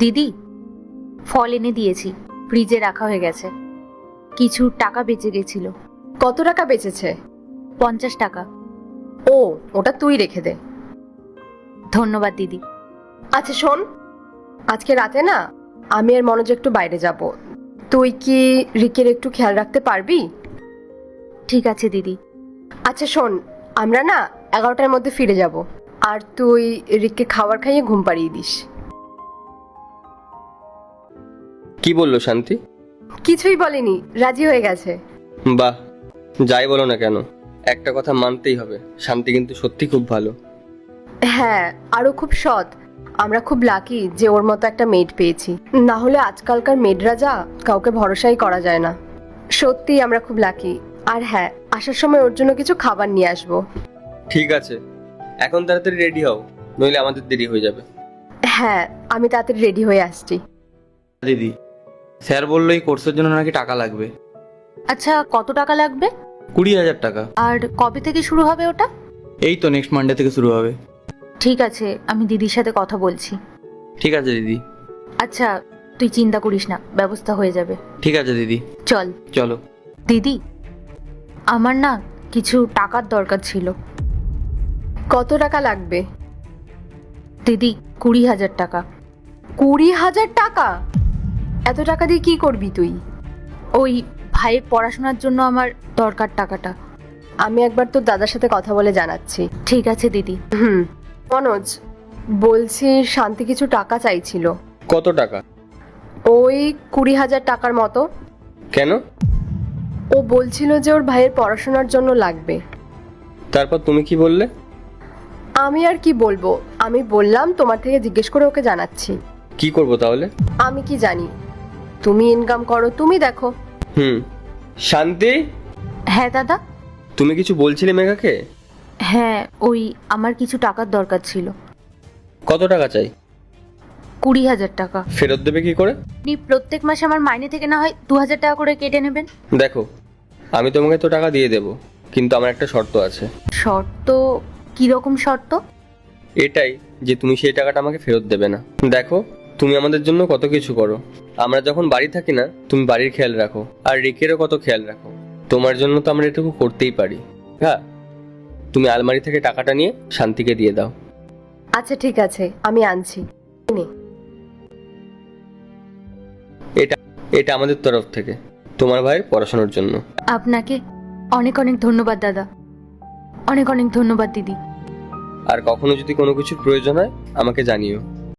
দিদি, ফল এনে দিয়েছি, ফ্রিজে রাখা হয়ে গেছে। কিছু টাকা বেঁচে গেছিল। কত টাকা বেঁচেছে? 50 টাকা। ও, ওটা তুই রেখে দে। ধন্যবাদ দিদি। আচ্ছা শোন, আজকে রাতে না আমি আর মনোজ একটু বাইরে যাব। তুই কি রিকের একটু খেয়াল রাখতে পারবি? ঠিক আছে দিদি। আচ্ছা শোন, আমরা না 11টার মধ্যে ফিরে যাব, আর তুই রিককে খাবার খাইয়ে ঘুম পাড়িয়ে দিস। কি বললো শান্তি? কিছুই বলেনি, রাজি হয়ে গেছে। বাহ, যাই বলো না কেন, একটা কথা মানতেই হবে, শান্তি কিন্তু সত্যি খুব ভালো। হ্যাঁ, আরও খুব সৎ। আমরা খুব লাকি যে ওর মতো একটা মেড পেয়েছি, না হলে আজকালকার মেডরা যা, কাউকে ভরসাই করা যায় না। সত্যি আমরা খুব লাকি। আর হ্যাঁ, আসার সময় ওর জন্য কিছু খাবার নিয়ে আসবো। ঠিক আছে, এখন তাড়াতাড়ি রেডি হও, নইলে আমাদের দেরি হয়ে যাবে। হ্যাঁ, আমি তাড়াতাড়ি রেডি হয়ে আসছি। দিদি, স্যার বললো এই কোর্সের জন্য নাকি টাকা লাগবে। আচ্ছা, কত টাকা লাগবে? 20,000 টাকা। আর কবে থেকে শুরু হবে ওটা? এই তো নেক্সট মানডে থেকে শুরু হবে। ঠিক আছে, আমি দিদির সাথে কথা বলছি। ঠিক আছে দিদি। আচ্ছা, তুই চিন্তা করিস না, ব্যবস্থা হয়ে যাবে। ঠিক আছে দিদি, চল। চলো। দিদি, আমার না কিছু টাকার দরকার ছিল। কত টাকা লাগবে? দিদি, 20,000 টাকা। 20,000 টাকা? এত টাকা দিয়ে কি করবি তুই? ওই ভাইয়ের পড়াশোনার জন্য আমার দরকার টাকাটা। আমি একবার তোর দাদার সাথে কথা বলে জানাচ্ছি। ঠিক আছে দিদি। মনোজ, বলছি শান্তি কিছু টাকা চাইছিল। কত টাকা? ওই 20,000 টাকার মতো। কেন? ও বলছিল যে ওর ভাইয়ের পড়াশোনার জন্য লাগবে। তারপর তুমি কি বললে? আমি আর কি বলবো, আমি বললাম তোমার থেকে জিজ্ঞেস করে ওকে জানাচ্ছি। কি করব তাহলে? আমি কি জানি, তুমি ইনকাম করো, তুমি দেখো। শান্তি, হ্যাঁ দাদা। তুমি কিছু বলছিলে মেঘাকে? হ্যাঁ, ওই আমার কিছু টাকার দরকার ছিল। কত টাকা চাই? 20,000 টাকা। ফেরত দেবে কি করে? আপনি প্রত্যেক মাসে আমার মাইনে থেকে না হয় 2,000 টাকা করে কেটে নেবেন। দেখো, আমি তোমাকে তো টাকা দিয়ে দেবো, কিন্তু আমার একটা শর্ত আছে। শর্ত? কিরকম শর্ত? এটাই যে তুমি সেই টাকাটা আমাকে ফেরত দেবে না। দেখো, তুমি আমাদের জন্য কত কিছু করো, আমরা যখন বাড়ি থাকি না তুমি বাড়ির খেয়াল রাখো, আর রিকেরও কত খেয়াল রাখো। তোমার জন্য তো আমরা এটুকু করতেই পারি। হ্যাঁ, তুমি আলমারি থেকে টাকাটা নিয়ে শান্তিকে দিয়ে দাও। আচ্ছা ঠিক আছে, আমি আনছি। নে। এটা এটা আমাদের তরফ থেকে তোমার ভাইয়ের পড়াশোনার জন্য। আপনাকে অনেক অনেক ধন্যবাদ দাদা, অনেক অনেক ধন্যবাদ দিদি। আর কখনো যদি কোনো কিছুর প্রয়োজন হয় আমাকে জানিও।